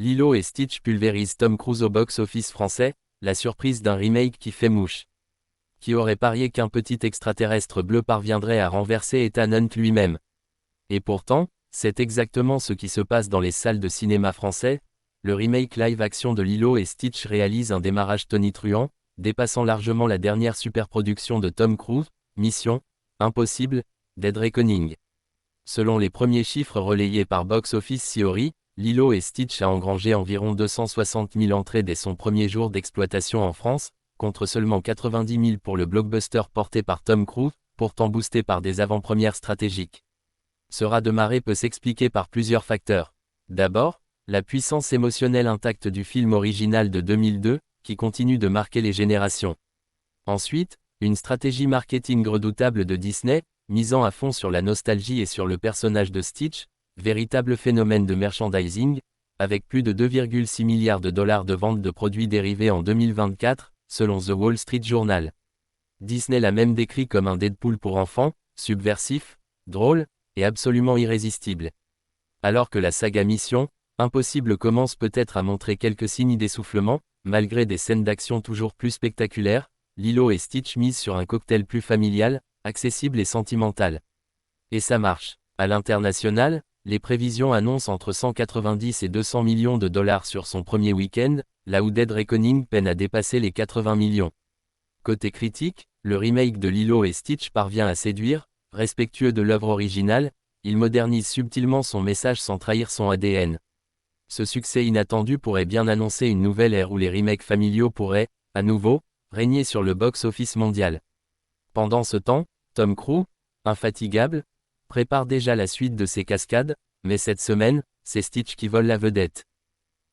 Lilo et Stitch pulvérisent Tom Cruise au box-office français, la surprise d'un remake qui fait mouche. Qui aurait parié qu'un petit extraterrestre bleu parviendrait à renverser Ethan Hunt lui-même? Et pourtant, c'est exactement ce qui se passe dans les salles de cinéma français. Le remake live-action de Lilo et Stitch réalise un démarrage tonitruant, dépassant largement la dernière superproduction de Tom Cruise, Mission Impossible, Dead Reckoning. Selon les premiers chiffres relayés par Box Office Theory, Lilo et Stitch a engrangé environ 260 000 entrées dès son premier jour d'exploitation en France, contre seulement 90 000 pour le blockbuster porté par Tom Cruise, pourtant boosté par des avant-premières stratégiques. Ce raz de marée peut s'expliquer par plusieurs facteurs. D'abord, la puissance émotionnelle intacte du film original de 2002, qui continue de marquer les générations. Ensuite, une stratégie marketing redoutable de Disney, misant à fond sur la nostalgie et sur le personnage de Stitch, véritable phénomène de merchandising, avec plus de 2,6 milliards de dollars de ventes de produits dérivés en 2024, selon The Wall Street Journal. Disney l'a même décrit comme un Deadpool pour enfants, subversif, drôle, et absolument irrésistible. Alors que la saga Mission Impossible commence peut-être à montrer quelques signes d'essoufflement, malgré des scènes d'action toujours plus spectaculaires, Lilo et Stitch misent sur un cocktail plus familial, accessible et sentimental. Et ça marche. À l'international, les prévisions annoncent entre 190 et 200 millions de dollars sur son premier week-end, là où Dead Reckoning peine à dépasser les 80 millions. Côté critique, le remake de Lilo et Stitch parvient à séduire, respectueux de l'œuvre originale, il modernise subtilement son message sans trahir son ADN. Ce succès inattendu pourrait bien annoncer une nouvelle ère où les remakes familiaux pourraient, à nouveau, régner sur le box-office mondial. Pendant ce temps, Tom Cruise, infatigable, prépare déjà la suite de ses cascades, mais cette semaine, c'est Stitch qui vole la vedette.